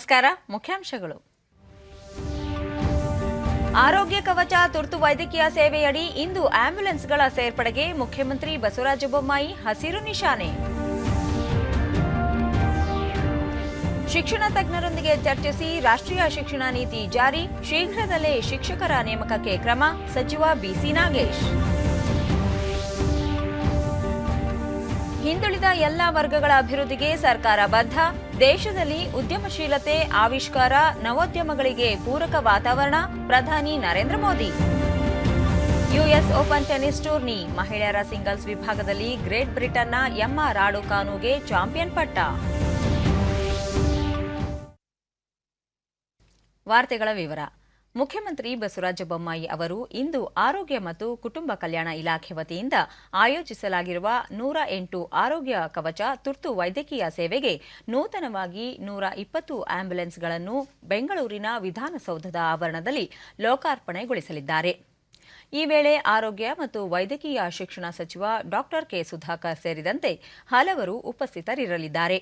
ನಮಸ್ಕಾರ. ಮುಖ್ಯಾಂಶಗಳು. ಆರೋಗ್ಯ ಕವಚ ತುರ್ತು ವೈದ್ಯಕೀಯ ಸೇವೆಯಡಿ ಇಂದು ಆಂಬ್ಯುಲೆನ್ಸ್ಗಳ ಸೇರ್ಪಡೆಗೆ ಮುಖ್ಯಮಂತ್ರಿ ಬಸವರಾಜ ಬೊಮ್ಮಾಯಿ ಹಸಿರು ನಿಶಾನೆ. ಶಿಕ್ಷಣ ತಜ್ಞರೊಂದಿಗೆ ಚರ್ಚಿಸಿ ರಾಷ್ಟ್ರೀಯ ಶಿಕ್ಷಣ ನೀತಿ ಜಾರಿ, ಶೀಘ್ರದಲ್ಲೇ ಶಿಕ್ಷಕರ ನೇಮಕಕ್ಕೆ ಕ್ರಮ, ಸಚಿವ ಬಿಸಿ ನಾಗೇಶ್. ಹಿಂದುಳಿದ ಎಲ್ಲ ವರ್ಗಗಳ ಅಭಿವೃದ್ಧಿಗೆ ಸರ್ಕಾರ ಬದ್ಧ, ದೇಶದಲ್ಲಿ ಉದ್ಯಮಶೀಲತೆ, ಆವಿಷ್ಕಾರ, ನವೋದ್ಯಮಗಳಿಗೆ ಪೂರಕ ವಾತಾವರಣ, ಪ್ರಧಾನಿ Narendra Modi. US open tennis tourney ಮಹಿಳೆಯರ ಸಿಂಗಲ್ಸ್ ವಿಭಾಗದಲ್ಲಿ ಗ್ರೇಟ್ ಬ್ರಿಟನ್ನ ಎಮ್ಮಾ ರಾಡುಕಾನುಗೆ ಚಾಂಪಿಯನ್ ಪಟ್ಟ. ವಾರ್ತೆಗಳ ವಿವರ. ಮುಖ್ಯಮಂತ್ರಿ ಬಸವರಾಜ ಬೊಮ್ಮಾಯಿ ಅವರು ಇಂದು ಆರೋಗ್ಯ ಮತ್ತು ಕುಟುಂಬ ಕಲ್ಯಾಣ ಇಲಾಖೆ ವತಿಯಿಂದ ಆಯೋಜಿಸಲಾಗಿರುವ 108 ಆರೋಗ್ಯ ಕವಚ ತುರ್ತು ವೈದ್ಯಕೀಯ ಸೇವೆಗೆ ನೂತನವಾಗಿ 120 ಆಂಬ್ಯುಲೆನ್ಸ್ಗಳನ್ನು ಬೆಂಗಳೂರಿನ ವಿಧಾನಸೌಧದ ಆವರಣದಲ್ಲಿ ಲೋಕಾರ್ಪಣೆಗೊಳಿಸಲಿದ್ದಾರೆ. ಈ ವೇಳೆ ಆರೋಗ್ಯ ಮತ್ತು ವೈದ್ಯಕೀಯ ಶಿಕ್ಷಣ ಸಚಿವ ಡಾ ಕೆ ಸುಧಾಕರ್ ಸೇರಿದಂತೆ ಹಲವರು ಉಪಸ್ಥಿತರಿರಲಿದ್ದಾರೆ.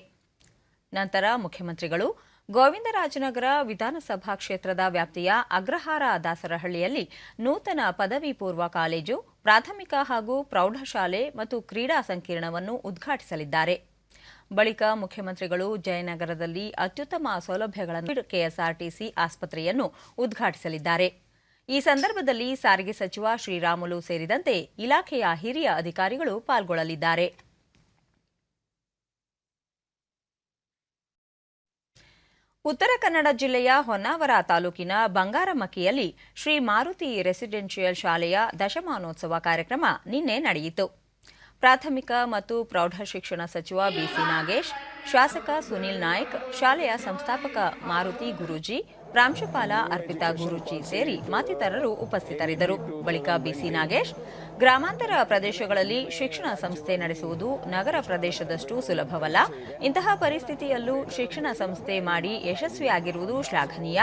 ನಂತರ ಮುಖ್ಯಮಂತ್ರಿಗಳು ಗೋವಿಂದರಾಜನಗರ ವಿಧಾನಸಭಾ ಕ್ಷೇತ್ರದ ವ್ಯಾಪ್ತಿಯ ಅಗ್ರಹಾರ ದಾಸರಹಳ್ಳಿಯಲ್ಲಿ ನೂತನ ಪದವಿ ಪೂರ್ವ ಕಾಲೇಜು, ಪ್ರಾಥಮಿಕ ಹಾಗೂ ಪ್ರೌಢಶಾಲೆ ಮತ್ತು ಕ್ರೀಡಾ ಸಂಕೀರ್ಣವನ್ನು ಉದ್ಘಾಟಿಸಲಿದ್ದಾರೆ. ಬಳಿಕ ಮುಖ್ಯಮಂತ್ರಿಗಳು ಜಯನಗರದಲ್ಲಿ ಅತ್ಯುತ್ತಮ ಸೌಲಭ್ಯಗಳನ್ನು ಕೆಎಸ್ಆರ್ಟಿಸಿ ಆಸ್ಪತ್ರೆಯನ್ನು ಉದ್ಘಾಟಿಸಲಿದ್ದಾರೆ. ಈ ಸಂದರ್ಭದಲ್ಲಿ ಸಾರಿಗೆ ಸಚಿವ ಶ್ರೀರಾಮುಲು ಸೇರಿದಂತೆ ಇಲಾಖೆಯ ಹಿರಿಯ ಅಧಿಕಾರಿಗಳು ಪಾಲ್ಗೊಳ್ಳಲಿದ್ದಾರೆ. ಉತ್ತರ ಕನ್ನಡ ಜಿಲ್ಲೆಯ ಹೊನ್ನಾವರ ತಾಲೂಕಿನ ಬಂಗಾರಮಕ್ಕಿಯಲ್ಲಿ ಶ್ರೀ ಮಾರುತಿ ರೆಸಿಡೆನ್ಷಿಯಲ್ ಶಾಲೆಯ ದಶಮಾನೋತ್ಸವ ಕಾರ್ಯಕ್ರಮ ನಿನ್ನೆ ನಡೆಯಿತು. ಪ್ರಾಥಮಿಕ ಮತ್ತು ಪ್ರೌಢಶಿಕ್ಷಣ ಸಚಿವ ಬಿಸಿ ನಾಗೇಶ್, ಶಾಸಕ ಸುನಿಲ್ ನಾಯ್ಕ್, ಶಾಲೆಯ ಸಂಸ್ಥಾಪಕ ಮಾರುತಿ ಗುರೂಜಿ, ಪ್ರಾಂಶುಪಾಲ ಅರ್ಪಿತಾ ಗುರೂಜಿ ಸೇರಿ ಮತ್ತಿತರರು ಉಪಸ್ಥಿತರಿದ್ದರು. ಬಳಿಕ ಬಿಸಿ ನಾಗೇಶ್, ಗ್ರಾಮಾಂತರ ಪ್ರದೇಶಗಳಲ್ಲಿ ಶಿಕ್ಷಣ ಸಂಸ್ಥೆ ನಡೆಸುವುದು ನಗರ ಪ್ರದೇಶದಷ್ಟು ಸುಲಭವಲ್ಲ. ಇಂತಹ ಪರಿಸ್ಥಿತಿಯಲ್ಲೂ ಶಿಕ್ಷಣ ಸಂಸ್ಥೆ ಮಾಡಿ ಯಶಸ್ವಿಯಾಗಿರುವುದು ಶ್ಲಾಘನೀಯ.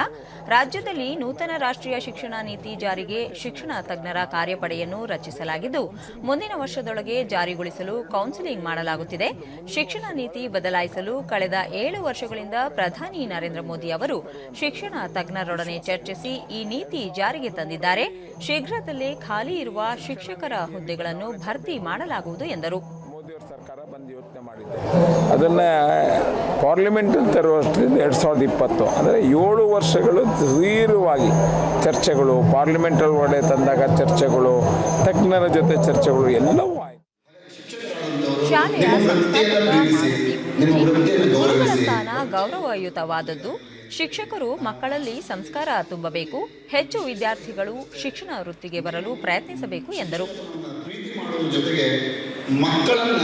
ರಾಜ್ಯದಲ್ಲಿ ನೂತನ ರಾಷ್ಟ್ರೀಯ ಶಿಕ್ಷಣ ನೀತಿ ಜಾರಿಗೆ ಶಿಕ್ಷಣ ತಜ್ಞರ ಕಾರ್ಯಪಡೆಯನ್ನು ರಚಿಸಲಾಗಿದ್ದು, ಮುಂದಿನ ವರ್ಷದೊಳಗೆ ಜಾರಿಗೊಳಿಸಲು ಕೌನ್ಸಿಲಿಂಗ್ ಮಾಡಲಾಗುತ್ತಿದೆ. ಶಿಕ್ಷಣ ನೀತಿ ಬದಲಾಯಿಸಲು ಕಳೆದ 7 ವರ್ಷಗಳಿಂದ ಪ್ರಧಾನಿ ನರೇಂದ್ರ ಮೋದಿ ಅವರು ಶಿಕ್ಷಣ ತಜ್ಞರೊಡನೆ ಚರ್ಚಿಸಿ ಈ ನೀತಿ ಜಾರಿಗೆ ತಂದಿದ್ದಾರೆ. ಶೀಘ್ರದಲ್ಲೇ ಖಾಲಿ ಇರುವ ಶಿಕ್ಷಕರ ಹುದ್ದೆಗಳನ್ನು ಭರ್ತಿ ಮಾಡಲಾಗುವುದು ಎಂದರು. ಅದನ್ನ ಪಾರ್ಲಿಮೆಂಟ್ ತರುವಷ್ಟರಿಂದ 2020 ಅಂದರೆ 7 ವರ್ಷಗಳು ಸುದೀರ್ಘವಾಗಿ ಚರ್ಚೆಗಳು, ಪಾರ್ಲಿಮೆಂಟ್ ಒಳಗಡೆ ತಂದಾಗ ಚರ್ಚೆಗಳು, ತಜ್ಞರ ಜೊತೆ ಚರ್ಚೆಗಳು ಎಲ್ಲವೂ ಆಯಿತು. ಶಾಲೆಯ ಸಂಸ್ಥಾಪಕ ಗುರುಗಳ ಸ್ಥಾನ ಗೌರವಯುತವಾದದ್ದು. ಶಿಕ್ಷಕರು ಮಕ್ಕಳಲ್ಲಿ ಸಂಸ್ಕಾರ ತುಂಬಬೇಕು, ಹೆಚ್ಚು ವಿದ್ಯಾರ್ಥಿಗಳು ಶಿಕ್ಷಣ ವೃತ್ತಿಗೆ ಬರಲು ಪ್ರಯತ್ನಿಸಬೇಕು ಎಂದರು. ಪ್ರೀತಿ ಮಾಡುವ ಜೊತೆಗೆ ಮಕ್ಕಳನ್ನ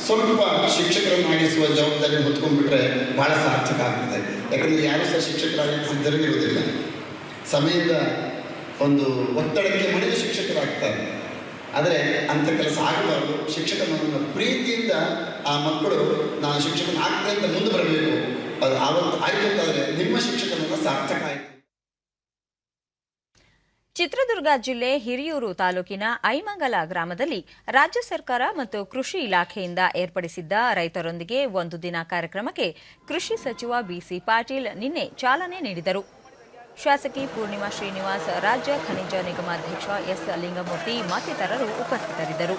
ಸ್ವಲ್ಪ ಶಿಕ್ಷಕರನ್ನಾಗಿಸುವ ಜವಾಬ್ದಾರಿ ಹೊತ್ಕೊಂಡ್ಬಿಟ್ರೆ ಬಹಳ ಸಾರ್ಥಕ ಆಗ್ತದೆ. ಯಾಕಂದ್ರೆ ಯಾರು ಸಹ ಶಿಕ್ಷಕರಾಗಿ ಸಿದ್ಧರಿರುವುದಿಲ್ಲ. ಸಮಯದ ಒಂದು ಒತ್ತಡಕ್ಕೆ ಮಣಿದು ಶಿಕ್ಷಕರಾಗ್ತಾರೆ. ಆದರೆ ಅಂಥ ಕೆಲಸ ಆಗಬಾರ್ದು. ಶಿಕ್ಷಕನನ್ನು ಪ್ರೀತಿಯಿಂದ ಆ ಮಕ್ಕಳು ನಾನು ಶಿಕ್ಷಕನ ಆಗ್ತದೆ ಅಂತ ಮುಂದೆ ಬರಬೇಕು. ಅದು ಆವತ್ತು ಆಯ್ತು ಅಂತಾದರೆ ನಿಮ್ಮ ಶಿಕ್ಷಕನನ್ನು ಸಾರ್ಥಕ ಆಯಿತು. ಚಿತ್ರದುರ್ಗ ಜಿಲ್ಲೆ ಹಿರಿಯೂರು ತಾಲೂಕಿನ ಐಮಂಗಲ ಗ್ರಾಮದಲ್ಲಿ ರಾಜ್ಯ ಸರ್ಕಾರ ಮತ್ತು ಕೃಷಿ ಇಲಾಖೆಯಿಂದ ಏರ್ಪಡಿಸಿದ್ದ ರೈತರೊಂದಿಗೆ ಒಂದು ದಿನ ಕಾರ್ಯಕ್ರಮಕ್ಕೆ ಕೃಷಿ ಸಚಿವ ಬಿಸಿ ಪಾಟೀಲ್ ನಿನ್ನೆ ಚಾಲನೆ ನೀಡಿದರು. ಶಾಸಕಿ ಪೂರ್ಣಿಮಾ ಶ್ರೀನಿವಾಸ್, ರಾಜ್ಯ ಖನಿಜ ನಿಗಮ ಅಧ್ಯಕ್ಷ ಎಸ್ ಲಿಂಗಮೂರ್ತಿ ಮತ್ತಿತರರು ಉಪಸ್ಥಿತರಿದ್ದರು.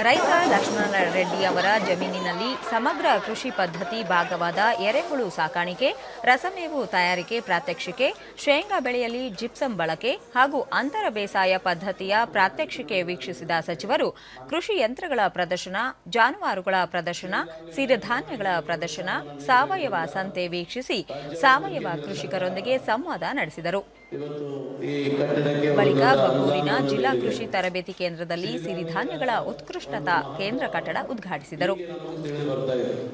ರೈತ ಲಕ್ಷ್ಮಣ ರೆಡ್ಡಿ ಅವರ ಜಮೀನಿನಲ್ಲಿ ಸಮಗ್ರ ಕೃಷಿ ಪದ್ಧತಿ ಭಾಗವಾದ ಎರೆಹುಳು ಸಾಕಾಣಿಕೆ, ರಸಮೇವು ತಯಾರಿಕೆ ಪ್ರಾತ್ಯಕ್ಷಿಕೆ, ಶೇಂಗಾ ಬೆಳೆಯಲ್ಲಿ ಜಿಪ್ಸಮ್ ಬಳಕೆ ಹಾಗೂ ಅಂತರ ಬೇಸಾಯ ಪದ್ಧತಿಯ ಪ್ರಾತ್ಯಕ್ಷಿಕೆ ವೀಕ್ಷಿಸಿದ ಸಚಿವರು ಕೃಷಿ ಯಂತ್ರಗಳ ಪ್ರದರ್ಶನ, ಜಾನುವಾರುಗಳ ಪ್ರದರ್ಶನ, ಸಿರಿಧಾನ್ಯಗಳ ಪ್ರದರ್ಶನ, ಸಾವಯವ ಸಂತೆ ವೀಕ್ಷಿಸಿ ಸಾವಯವ ಕೃಷಿಕರೊಂದಿಗೆ ಸಂವಾದ ನಡೆಸಿದರು. ಬಳಿಕ ಬಬ್ಬೂರಿನ ಜಿಲ್ಲಾ ಕೃಷಿ ತರಬೇತಿ ಕೇಂದ್ರದಲ್ಲಿ ಸಿರಿಧಾನ್ಯಗಳ ಉತ್ಕೃಷ್ಟತಾ ಕೇಂದ್ರ ಕಟ್ಟಡ ಉದ್ಘಾಟಿಸಿದರು.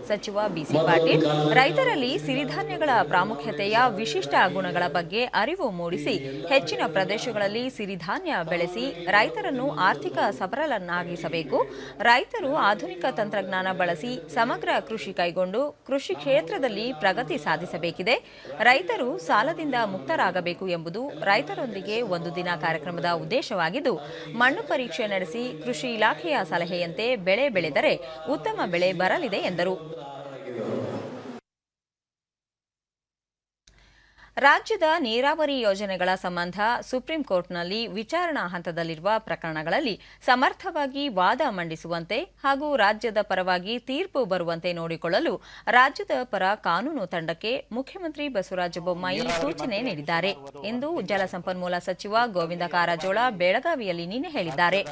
ಸಚಿವ ಬಿಸಿ ಪಾಟೀಲ್ ರೈತರಲ್ಲಿ ಸಿರಿಧಾನ್ಯಗಳ ಪ್ರಾಮುಖ್ಯತೆಯ ವಿಶಿಷ್ಟ ಗುಣಗಳ ಬಗ್ಗೆ ಅರಿವು ಮೂಡಿಸಿ ಹೆಚ್ಚಿನ ಪ್ರದೇಶಗಳಲ್ಲಿ ಸಿರಿಧಾನ್ಯ ಬೆಳೆಸಿ ರೈತರನ್ನು ಆರ್ಥಿಕ ಸಬಲರನ್ನಾಗಿಸಬೇಕು. ರೈತರು ಆಧುನಿಕ ತಂತ್ರಜ್ಞಾನ ಬಳಸಿ ಸಮಗ್ರ ಕೃಷಿ ಕೈಗೊಂಡು ಕೃಷಿ ಕ್ಷೇತ್ರದಲ್ಲಿ ಪ್ರಗತಿ ಸಾಧಿಸಬೇಕಿದೆ. ರೈತರು ಸಾಲದಿಂದ ಮುಕ್ತರಾಗಬೇಕು ಎಂಬುದು ಎಂಬುದು ರೈತರೊಂದಿಗೆ ಒಂದು ದಿನ ಕಾರ್ಯಕ್ರಮದ ಉದ್ದೇಶವಾಗಿದ್ದು, ಮಣ್ಣು ಪರೀಕ್ಷೆ ನಡೆಸಿ ಕೃಷಿ ಇಲಾಖೆಯ ಸಲಹೆಯಂತೆ ಬೆಳೆ ಬೆಳೆದರೆ ಉತ್ತಮ ಬೆಳೆ ಬರಲಿದೆ ಎಂದರು. ರಾಜ್ಯದ ನೀರಾವರಿ ಯೋಜನೆಗಳ ಸಂಬಂಧ ಸುಪ್ರೀಂ ಕೋರ್ಟ್ನಲ್ಲಿ ವಿಚಾರಣಾ ಹಂತದಲ್ಲಿರುವ ಪ್ರಕರಣಗಳಲ್ಲಿ ಸಮರ್ಥವಾಗಿ ವಾದ ಮಂಡಿಸುವಂತೆ ಹಾಗೂ ರಾಜ್ಯದ ಪರವಾಗಿ ತೀರ್ಪು ಬರುವಂತೆ ನೋಡಿಕೊಳ್ಳಲು ರಾಜ್ಯದ ಪರ ಕಾನೂನು ತಂಡಕ್ಕೆ ಮುಖ್ಯಮಂತ್ರಿ ಬಸವರಾಜ ಬೊಮ್ಮಾಯಿ ಸೂಚನೆ ನೀಡಿದ್ದಾರೆ ಎಂದು ಜಲಸಂಪನ್ಮೂಲ ಸಚಿವ ಗೋವಿಂದ ಕಾರಜೋಳ ಬೆಳಗಾವಿಯಲ್ಲಿ ನಿನ್ನೆ ಹೇಳಿದ್ದಾರೆ.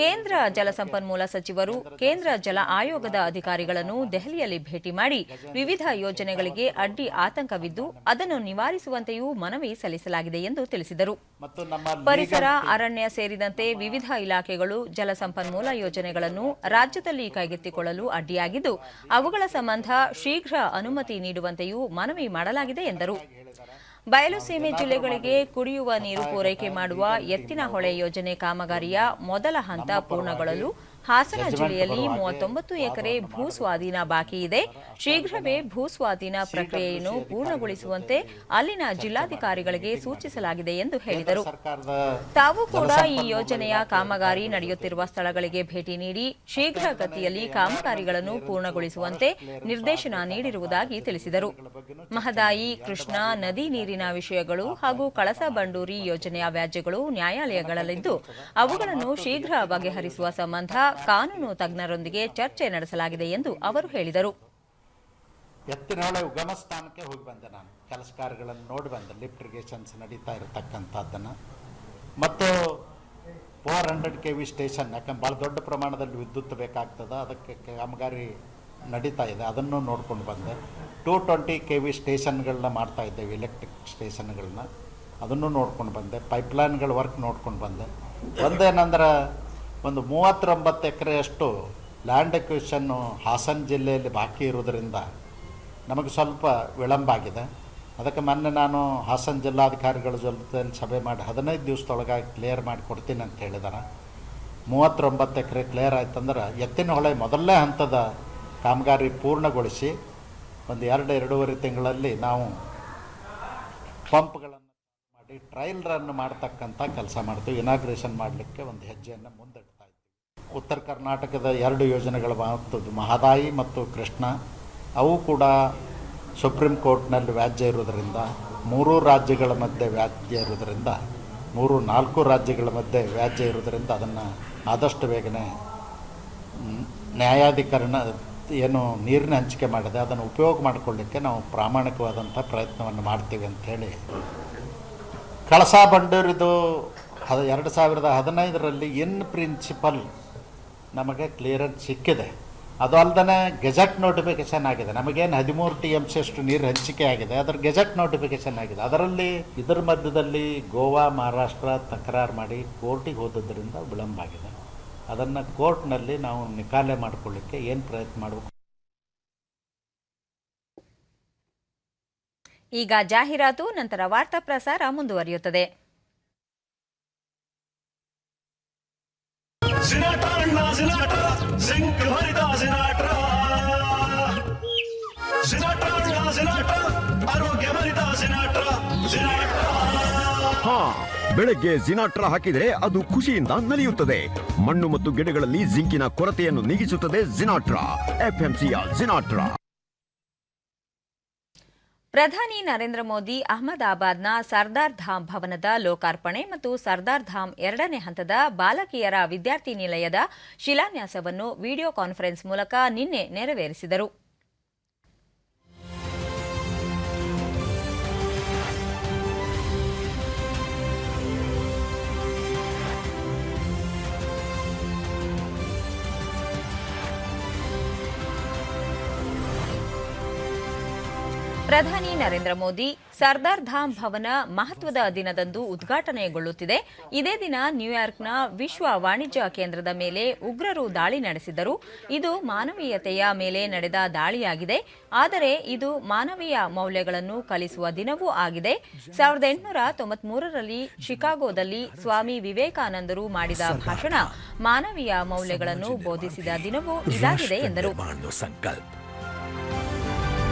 ಕೇಂದ್ರ ಜಲಸಂಪನ್ಮೂಲ ಸಚಿವರು ಕೇಂದ್ರ ಜಲ ಆಯೋಗದ ಅಧಿಕಾರಿಗಳನ್ನು ದೆಹಲಿಯಲ್ಲಿ ಭೇಟಿ ಮಾಡಿ ವಿವಿಧ ಯೋಜನೆಗಳಿಗೆ ಅಡ್ಡಿ ಆತಂಕವಿದ್ದು ಅದನ್ನು ನಿವಾರಿಸುವಂತೆಯೂ ಮನವಿ ಸಲ್ಲಿಸಲಾಗಿದೆ ಎಂದು ತಿಳಿಸಿದರು. ಪರಿಸರ, ಅರಣ್ಯ ಸೇರಿದಂತೆ ವಿವಿಧ ಇಲಾಖೆಗಳು ಜಲಸಂಪನ್ಮೂಲ ಯೋಜನೆಗಳನ್ನು ರಾಜ್ಯದಲ್ಲಿ ಕೈಗೆತ್ತಿಕೊಳ್ಳಲು ಅಡ್ಡಿಯಾಗಿದ್ದು ಅವುಗಳ ಸಂಬಂಧ ಶೀಘ್ರ ಅನುಮತಿ ನೀಡುವಂತೆಯೂ ಮನವಿ ಮಾಡಲಾಗಿದೆ ಎಂದರು. ಬಯಲುಸೀಮೆ ಜಿಲ್ಲೆಗಳಿಗೆ ಕುಡಿಯುವ ನೀರು ಪೂರೈಕೆ ಮಾಡುವ ಎತ್ತಿನಹೊಳೆ ಯೋಜನೆ ಕಾಮಗಾರಿಯ ಮೊದಲ ಹಂತ ಪೂರ್ಣಗೊಳ್ಳಲು ಹಾಸನ ಜಿಲ್ಲೆಯಲ್ಲಿ 39 ಎಕರೆ ಭೂ ಸ್ವಾಧೀನ ಬಾಕಿ ಇದೆ. ಶೀಘ್ರವೇ ಭೂ ಸ್ವಾಧೀನ ಪ್ರಕ್ರಿಯೆಯನ್ನು ಪೂರ್ಣಗೊಳಿಸುವಂತೆ ಅಲ್ಲಿನ ಜಿಲ್ಲಾಧಿಕಾರಿಗಳಿಗೆ ಸೂಚಿಸಲಾಗಿದೆ ಎಂದು ಹೇಳಿದರು. ತಾವು ಕೂಡ ಈ ಯೋಜನೆಯ ಕಾಮಗಾರಿ ನಡೆಯುತ್ತಿರುವ ಸ್ಥಳಗಳಿಗೆ ಭೇಟಿ ನೀಡಿ ಶೀಘ್ರಗತಿಯಲ್ಲಿ ಕಾಮಗಾರಿಗಳನ್ನು ಪೂರ್ಣಗೊಳಿಸುವಂತೆ ನಿರ್ದೇಶನ ನೀಡಿರುವುದಾಗಿ ತಿಳಿಸಿದರು. ಮಹದಾಯಿ, ಕೃಷ್ಣಾ ನದಿ ನೀರಿನ ವಿಷಯಗಳು ಹಾಗೂ ಕಳಸಾ ಬಂಡೂರಿ ಯೋಜನೆಯ ವ್ಯಾಜ್ಯಗಳು ನ್ಯಾಯಾಲಯಗಳಲ್ಲಿದ್ದು ಅವುಗಳನ್ನು ಶೀಘ್ರ ಬಗೆಹರಿಸುವ ಸಂಬಂಧ ಕಾನೂನು ತಜ್ಞರೊಂದಿಗೆ ಚರ್ಚೆ ನಡೆಸಲಾಗಿದೆ ಎಂದು ಅವರು ಹೇಳಿದರು. ಎತ್ತಿನಹೊಳೆ ಉಗಮ ಸ್ಥಾನಕ್ಕೆ ಹೋಗಿ ಬಂದೆ. ನಾನು ಕೆಲಸ ಕಾರ್ಯಗಳನ್ನು ನೋಡಿ ಬಂದೆ. ಲಿಫ್ಟ್ ಇರಿಗೇಷನ್ಸ್ ನಡೀತಾ ಇರತಕ್ಕಂಥದ್ದನ್ನು ಮತ್ತು 400 KV ಸ್ಟೇಷನ್, ಯಾಕಂದ್ರೆ ಭಾಳ ದೊಡ್ಡ ಪ್ರಮಾಣದಲ್ಲಿ ವಿದ್ಯುತ್ ಬೇಕಾಗ್ತದೆ, ಅದಕ್ಕೆ ಕಾಮಗಾರಿ ನಡೀತಾ ಇದೆ, ಅದನ್ನು ನೋಡ್ಕೊಂಡು ಬಂದೆ. 220 KV ಸ್ಟೇಷನ್ಗಳನ್ನ ಮಾಡ್ತಾ ಇದ್ದೇವೆ, ಎಲೆಕ್ಟ್ರಿಕ್ ಸ್ಟೇಷನ್ಗಳನ್ನ, ಅದನ್ನು ನೋಡ್ಕೊಂಡು ಬಂದೆ. ಪೈಪ್ಲೈನ್ಗಳ ವರ್ಕ್ ನೋಡ್ಕೊಂಡು ಬಂದೆ. ಒಂದೇನಂದ್ರೆ ಒಂದು 39 ಎಕರೆಯಷ್ಟು ಲ್ಯಾಂಡ್ ಎಕ್ವಿಷನ್ನು ಹಾಸನ ಜಿಲ್ಲೆಯಲ್ಲಿ ಬಾಕಿ ಇರೋದರಿಂದ ನಮಗೆ ಸ್ವಲ್ಪ ವಿಳಂಬ ಆಗಿದೆ. ಅದಕ್ಕೆ ಮೊನ್ನೆ ನಾನು ಹಾಸನ ಜಿಲ್ಲಾಧಿಕಾರಿಗಳ ಜೊತೆಯಲ್ಲಿ ಸಭೆ ಮಾಡಿ 15 ದಿವಸದೊಳಗಾಗಿ ಕ್ಲಿಯರ್ ಮಾಡಿ ಕೊಡ್ತೀನಿ ಅಂತ ಹೇಳಿದಾರೆ. 39 ಎಕರೆ ಕ್ಲಿಯರ್ ಆಯ್ತಂದ್ರೆ ಎತ್ತಿನಹೊಳೆ ಮೊದಲನೇ ಹಂತದ ಕಾಮಗಾರಿ ಪೂರ್ಣಗೊಳಿಸಿ ಒಂದು 2-2.5 ತಿಂಗಳಲ್ಲಿ ನಾವು ಪಂಪ್ಗಳನ್ನು ಮಾಡಿ ಟ್ರಯಲ್ ರನ್ ಮಾಡ್ತಕ್ಕಂಥ ಕೆಲಸ ಮಾಡ್ತೀವಿ. ಇನಾಗ್ರೇಷನ್ ಮಾಡಲಿಕ್ಕೆ ಒಂದು ಹೆಜ್ಜೆಯನ್ನು ಮುಂದಿಡ್ತಾ ಇದ್ದೀವಿ. ಉತ್ತರ ಕರ್ನಾಟಕದ 2 ಯೋಜನೆಗಳು ಮಹದಾಯಿ ಮತ್ತು ಕೃಷ್ಣ, ಅವು ಕೂಡ ಸುಪ್ರೀಂ ಕೋರ್ಟ್ನಲ್ಲಿ ವ್ಯಾಜ್ಯ ಇರೋದರಿಂದ 3 ರಾಜ್ಯಗಳ ಮಧ್ಯೆ ವ್ಯಾಜ್ಯ ಇರೋದರಿಂದ 3-4 ರಾಜ್ಯಗಳ ಮಧ್ಯೆ ವ್ಯಾಜ್ಯ ಇರೋದರಿಂದ ಅದನ್ನು ಆದಷ್ಟು ಬೇಗನೆ ನ್ಯಾಯಾಧಿಕರಣ ಏನು ನೀರಿನ ಹಂಚಿಕೆ ಮಾಡಿದೆ ಅದನ್ನು ಉಪಯೋಗ ಮಾಡಿಕೊಳ್ಳಿಕ್ಕೆ ನಾವು ಪ್ರಾಮಾಣಿಕವಾದಂಥ ಪ್ರಯತ್ನವನ್ನು ಮಾಡ್ತೀವಿ ಅಂಥೇಳಿ. ಕಳಸಾ ಬಂಡೂರಿದು 2015ರಲ್ಲಿ ಇನ್ ಪ್ರಿನ್ಸಿಪಲ್ ನಮಗೆ ಕ್ಲಿಯರೆನ್ಸ್ ಸಿಕ್ಕಿದೆ. ಅದು ಅಲ್ಲದೆ ಗೆಜೆಟ್ ನೋಟಿಫಿಕೇಷನ್ ಆಗಿದೆ. ನಮಗೇನು 13 TMC ಅಷ್ಟು ನೀರು ಹಂಚಿಕೆ ಆಗಿದೆ, ಅದರ ಗೆಜೆಟ್ ನೋಟಿಫಿಕೇಷನ್ ಆಗಿದೆ. ಅದರಲ್ಲಿ ಇದರ ಮಧ್ಯದಲ್ಲಿ ಗೋವಾ, ಮಹಾರಾಷ್ಟ್ರ ತಕರಾರು ಮಾಡಿ ಕೋರ್ಟಿಗೆ ಹೋದದ್ದರಿಂದ ವಿಳಂಬ ಆಗಿದೆ. ಅದನ್ನು ಕೋರ್ಟ್ನಲ್ಲಿ ನಾವು ನಿಕಾಲೆ ಮಾಡಿಕೊಳ್ಳಿಕ್ಕೆ ಏನು ಪ್ರಯತ್ನ ಮಾಡಬೇಕು. ಈಗ ಜಾಹೀರಾತು, ನಂತರ ವಾರ್ತಾ ಪ್ರಸಾರ ಮುಂದುವರಿಯುತ್ತದೆ. ಬೆಳಗ್ಗೆ ಜಿನಾಟ್ರಾ ಹಾಕಿದರೆ ಅದು ಖುಷಿಯಿಂದ ನಲಿಯುತ್ತದೆ. ಮಣ್ಣು ಮತ್ತು ಗಿಡಗಳಲ್ಲಿ ಜಿಂಕಿನ ಕೊರತೆಯನ್ನು ನೀಗಿಸುತ್ತದೆ ಜಿನಾಟ್ರಾ. FMCಯ ಜಿನಾಟ್ರಾ. ಪ್ರಧಾನಿ ನರೇಂದ್ರ ಮೋದಿ ಅಹಮದಾಬಾದ್ನ ಸರ್ದಾರ್ ಧಾಮ್ ಭವನದ ಲೋಕಾರ್ಪಣೆ ಮತ್ತು ಸರ್ದಾರ್ ಧಾಮ್ 2ನೇ ಹಂತದ ಬಾಲಕಿಯರ ವಿದ್ಯಾರ್ಥಿ ನಿಲಯದ ಶಿಲಾನ್ಯಾಸವನ್ನು ವಿಡಿಯೋ ಕಾನ್ಫರೆನ್ಸ್ ಮೂಲಕ ನಿನ್ನೆ ನೆರವೇರಿಸಿದರು. ಪ್ರಧಾನಿ ನರೇಂದ್ರ ಮೋದಿ ಸರ್ದಾರ್ ಧಾಮ್ ಭವನ ಮಹತ್ವದ ದಿನದಂದು ಉದ್ಘಾಟನೆಗೊಳ್ಳುತ್ತಿದೆ. ಇದೇ ದಿನ ನ್ಯೂಯಾರ್ಕ್ನ ವಿಶ್ವ ವಾಣಿಜ್ಯ ಕೇಂದ್ರದ ಮೇಲೆ ಉಗ್ರರು ದಾಳಿ ನಡೆಸಿದ್ದರು. ಇದು ಮಾನವೀಯತೆಯ ಮೇಲೆ ನಡೆದ ದಾಳಿಯಾಗಿದೆ, ಆದರೆ ಇದು ಮಾನವೀಯ ಮೌಲ್ಯಗಳನ್ನು ಕಲಿಸುವ ದಿನವೂ ಆಗಿದೆ. 1893ರಲ್ಲಿ ಶಿಕಾಗೋದಲ್ಲಿ ಸ್ವಾಮಿ ವಿವೇಕಾನಂದರು ಮಾಡಿದ ಭಾಷಣ ಮಾನವೀಯ ಮೌಲ್ಯಗಳನ್ನು ಬೋಧಿಸಿದ ದಿನವೂ ಇದಾಗಿದೆ ಎಂದರು.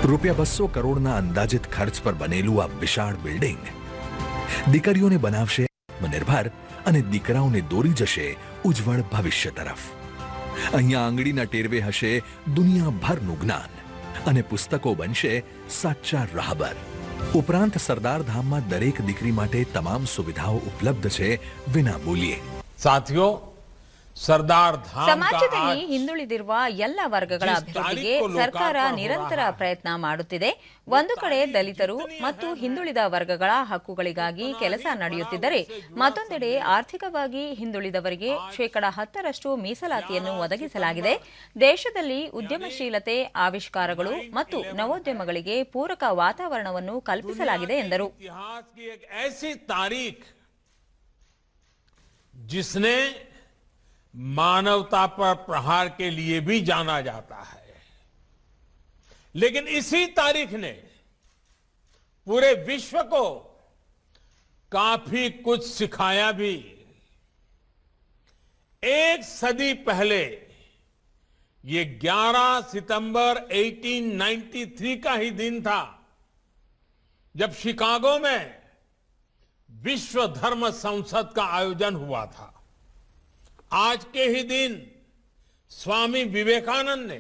₹200 કરોડના અંદાજિત ખર્ચ પર બનેલું આ વિશાળ બિલ્ડિંગ દીકરીઓને બનાવશે આત્મનિર્ભર અને દીકરાઓને દોરી જશે ઉજ્જવળ ભવિષ્ય તરફ. અહીંયા આંગળીના ટેરવે હશે દુનિયાભરનું જ્ઞાન અને પુસ્તકો બનશે સાચા રાહબર. ઉપરાંત સરદાર ધામમાં દરેક દીકરી માટે તમામ સુવિધાઓ ઉપલબ્ધ છે વિના મૂલ્યે. साथियों, सरदार धाम का ಸಮಾಜದಲ್ಲಿ आज ಹಿಂದುಳಿದಿರುವ ಎಲ್ಲ ವರ್ಗಗಳ जिस ಅಭಿವೃದ್ಧಿಗೆ तारीख को ಸರ್ಕಾರ लोकार्पण हो ನಿರಂತರ रहा है, ಪ್ರಯತ್ನ ಮಾಡುತ್ತಿದೆ. ಒಂದು ಕಡೆ ದಲಿತರು ಮತ್ತು ಹಿಂದುಳಿದ ವರ್ಗಗಳ ಹಕ್ಕುಗಳಿಗಾಗಿ ಕೆಲಸ ನಡೆಯುತ್ತಿದ್ದರೆ, ಮತ್ತೊಂದೆಡೆ ಆರ್ಥಿಕವಾಗಿ ಹಿಂದುಳಿದವರಿಗೆ 10% ಮೀಸಲಾತಿಯನ್ನು ಒದಗಿಸಲಾಗಿದೆ. ದೇಶದಲ್ಲಿ ಉದ್ಯಮಶೀಲತೆ, ಆವಿಷ್ಕಾರಗಳು ಮತ್ತು ನವೋದ್ಯಮಗಳಿಗೆ ಪೂರಕ ವಾತಾವರಣವನ್ನು ಕಲ್ಪಿಸಲಾಗಿದೆ ಎಂದರು. इतिहास की एक ऐसी तारीख जिसने मानवता पर प्रहार के लिए भी जाना जाता है, लेकिन इसी तारीख ने पूरे विश्व को काफी कुछ सिखाया भी. एक सदी पहले ये 11 सितंबर 1893 का ही दिन था जब शिकागो में विश्व धर्म संसद का आयोजन हुआ था. आज के ही दिन स्वामी विवेकानंद ने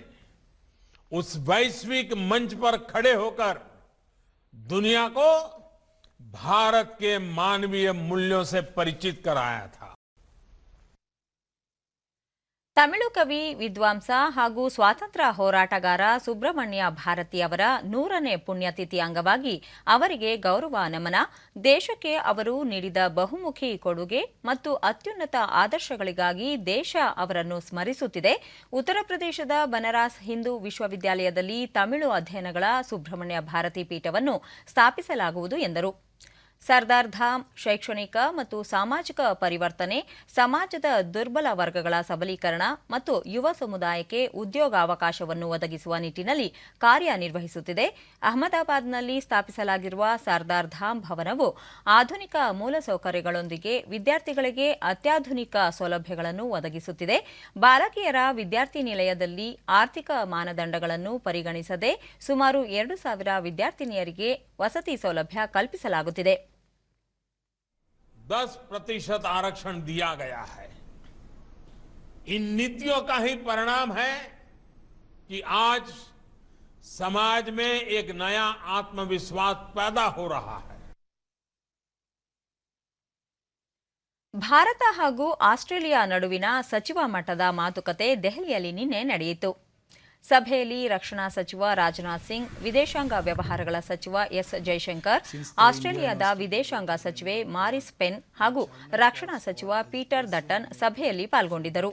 उस वैश्विक मंच पर खड़े होकर दुनिया को भारत के मानवीय मूल्यों से परिचित कराया था. ತಮಿಳು ಕವಿ, ವಿದ್ವಾಂಸ ಹಾಗೂ ಸ್ವಾತಂತ್ರ್ಯ ಹೋರಾಟಗಾರ ಸುಬ್ರಹ್ಮಣ್ಯ ಭಾರತಿ ಅವರ 100ನೇ ಪುಣ್ಯತಿಥಿ ಅಂಗವಾಗಿ ಅವರಿಗೆ ಗೌರವ ನಮನ. ದೇಶಕ್ಕೆ ಅವರು ನೀಡಿದ ಬಹುಮುಖಿ ಕೊಡುಗೆ ಮತ್ತು ಅತ್ಯುನ್ನತ ಆದರ್ಶಗಳಿಗಾಗಿ ದೇಶ ಅವರನ್ನು ಸ್ಮರಿಸುತ್ತಿದೆ. ಉತ್ತರ ಪ್ರದೇಶದ ಬನಾರಸ್ ಹಿಂದೂ ವಿಶ್ವವಿದ್ಯಾಲಯದಲ್ಲಿ ತಮಿಳು ಅಧ್ಯಯನಗಳ ಸುಬ್ರಹ್ಮಣ್ಯ ಭಾರತಿ ಪೀಠವನ್ನು ಸ್ಥಾಪಿಸಲಾಗುವುದು ಎಂದರು. ಸರ್ದಾರ್ ಧಾಮ್ ಶೈಕ್ಷಣಿಕ ಮತ್ತು ಸಾಮಾಜಿಕ ಪರಿವರ್ತನೆ, ಸಮಾಜದ ದುರ್ಬಲ ವರ್ಗಗಳ ಸಬಲೀಕರಣ ಮತ್ತು ಯುವ ಸಮುದಾಯಕ್ಕೆ ಉದ್ಯೋಗಾವಕಾಶವನ್ನು ಒದಗಿಸುವ ನಿಟ್ಟಿನಲ್ಲಿ ಕಾರ್ಯನಿರ್ವಹಿಸುತ್ತಿದೆ. ಅಹಮದಾಬಾದ್ನಲ್ಲಿ ಸ್ಥಾಪಿಸಲಾಗಿರುವ ಸರ್ದಾರ್ ಧಾಮ್ ಭವನವು ಆಧುನಿಕ ಮೂಲಸೌಕರ್ಯಗಳೊಂದಿಗೆ ವಿದ್ಯಾರ್ಥಿಗಳಿಗೆ ಅತ್ಯಾಧುನಿಕ ಸೌಲಭ್ಯಗಳನ್ನು ಒದಗಿಸುತ್ತಿದೆ. ಬಾಲಕಿಯರ ವಿದ್ಯಾರ್ಥಿ ನಿಲಯದಲ್ಲಿ ಆರ್ಥಿಕ ಮಾನದಂಡಗಳನ್ನು ಪರಿಗಣಿಸದೆ ಸುಮಾರು 2,000 ವಿದ್ಯಾರ್ಥಿನಿಯರಿಗೆ ವಸತಿ ಸೌಲಭ್ಯ ಕಲ್ಪಿಸಲಾಗುತ್ತಿದೆ. 10% आरक्षण दिया गया है. इन नीतियों का ही परिणाम है कि आज समाज में एक नया आत्मविश्वास पैदा हो रहा है. ಭಾರತ ಹಾಗೂ ಆಸ್ಟ್ರೇಲಿಯಾ ನಡುವಿನ ಸಚಿವ ಮಟ್ಟದ ಮಾತುಕತೆ ದೆಹಲಿಯಲ್ಲಿ ನಿನ್ನೆ ನಡೆಯಿತು. ಸಭೆಯಲ್ಲಿ ರಕ್ಷಣಾ ಸಚಿವ ರಾಜನಾಥ್ ಸಿಂಗ್, ವಿದೇಶಾಂಗ ವ್ಯವಹಾರಗಳ ಸಚಿವ ಎಸ್ ಜೈಶಂಕರ್, ಆಸ್ಟ್ರೇಲಿಯಾದ ವಿದೇಶಾಂಗ ಸಚಿವೆ ಮಾರಿಸ್ ಪೆನ್ ಹಾಗೂ ರಕ್ಷಣಾ ಸಚಿವ ಪೀಟರ್ ದಟ್ಟನ್ ಸಭೆಯಲ್ಲಿ ಪಾಲ್ಗೊಂಡಿದ್ದರು.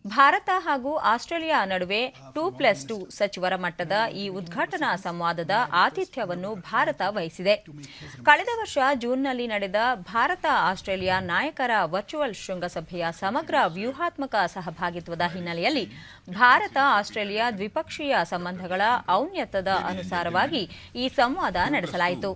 ಭಾರತ ಹಾಗೂ ಆಸ್ಟ್ರೇಲಿಯಾ ನಡುವೆ 2+2 ಸಚಿವರ ಮಟ್ಟದ ಈ ಉದ್ಘಾಟನಾ ಸಂವಾದದ ಆತಿಥ್ಯವನ್ನು ಭಾರತ ವಹಿಸಿದೆ. ಕಳೆದ ವರ್ಷ ಜೂನ್ನಲ್ಲಿ ನಡೆದ ಭಾರತ ಆಸ್ಟ್ರೇಲಿಯಾ ನಾಯಕರ ವರ್ಚುವಲ್ ಶೃಂಗಸಭೆಯ ಸಮಗ್ರ ವ್ಯೂಹಾತ್ಮಕ ಸಹಭಾಗಿತ್ವದ ಹಿನ್ನೆಲೆಯಲ್ಲಿ ಭಾರತ ಆಸ್ಟ್ರೇಲಿಯಾ ದ್ವಿಪಕ್ಷೀಯ ಸಂಬಂಧಗಳ ಔನ್ನತ್ಯದ ಅನುಸಾರವಾಗಿ ಈ ಸಂವಾದ ನಡೆಸಲಾಯಿತು.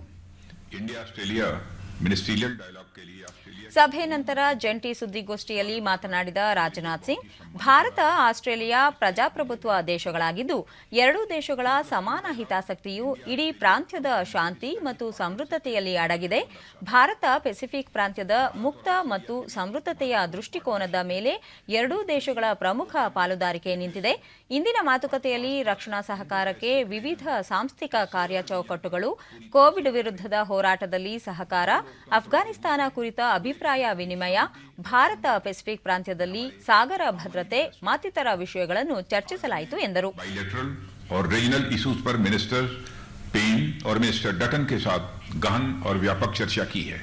ಸಭೆ ನಂತರ ಜಂಟಿ ಸುದ್ದಿಗೋಷ್ಠಿಯಲ್ಲಿ ಮಾತನಾಡಿದ ರಾಜನಾಥ್ ಸಿಂಗ್, ಭಾರತ ಆಸ್ಟ್ರೇಲಿಯಾ ಪ್ರಜಾಪ್ರಭುತ್ವ ದೇಶಗಳಾಗಿದ್ದು ಎರಡೂ ದೇಶಗಳ ಸಮಾನ ಹಿತಾಸಕ್ತಿಯು ಇಡೀ ಪ್ರಾಂತ್ಯದ ಶಾಂತಿ ಮತ್ತು ಸಮೃದ್ಧತೆಯಲ್ಲಿ ಅಡಗಿದೆ. ಭಾರತ ಪೆಸಿಫಿಕ್ ಪ್ರಾಂತ್ಯದ ಮುಕ್ತ ಮತ್ತು ಸಮೃದ್ಧತೆಯ ದೃಷ್ಟಿಕೋನದ ಮೇಲೆ ಎರಡೂ ದೇಶಗಳ ಪ್ರಮುಖ ಪಾಲುದಾರಿಕೆ ನಿಂತಿದೆ. ಇಂದಿನ ಮಾತುಕತೆಯಲ್ಲಿ ರಕ್ಷಣಾ ಸಹಕಾರಕ್ಕೆ ವಿವಿಧ ಸಾಂಸ್ಥಿಕ ಕಾರ್ಯಚೌಕಟ್ಟುಗಳು, ಕೋವಿಡ್ ವಿರುದ್ಧದ ಹೋರಾಟದಲ್ಲಿ ಸಹಕಾರ, ಅಫ್ಘಾನಿಸ್ತಾನ ಕುರಿತ ಅಭಿಪ್ರಾಯ ವಿನಿಮಯ, ಭಾರತ ಪೆಸಿಫಿಕ್ ಪ್ರಾಂತ್ಯದಲ್ಲಿ ಸಾಗರ ಭದ್ರತೆ ಮತ್ತಿತರ ವಿಷಯಗಳನ್ನು ಚರ್ಚಿಸಲಾಯಿತು ಎಂದರು. और रीजनल इश्यूज पर मिनिस्टर पेन और मिनिस्टर डटन के साथ गहन और व्यापक चर्चा की है.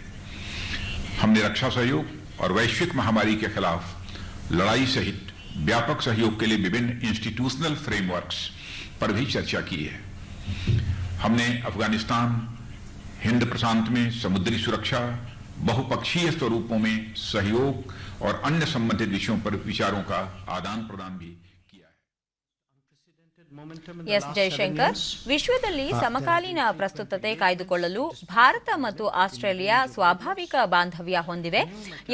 हमने रक्षा सहयोग और वैश्विक महामारी के खिलाफ लड़ाई सहित व्यापक सहयोग के लिए विभिन्न इंस्टीट्यूशनल फ्रेमवर्क्स पर भी चर्चा की है. हमने अफगानिस्तान, हिंद प्रशांत में समुद्री सुरक्षा, बहुपक्षीय स्वरूपों में सहयोग और अन्य संबंधित विषयों पर विचारों का आदान प्रदान भी किया है. ಎಸ್ ಜೈಶಂಕರ್, ವಿಶ್ವದಲ್ಲಿ ಸಮಕಾಲೀನ ಪ್ರಸ್ತುತತೆ ಕಾಯ್ದುಕೊಳ್ಳಲು ಭಾರತ ಮತ್ತು ಆಸ್ಟ್ರೇಲಿಯಾ ಸ್ವಾಭಾವಿಕ ಬಾಂಧವ್ಯ ಹೊಂದಿವೆ.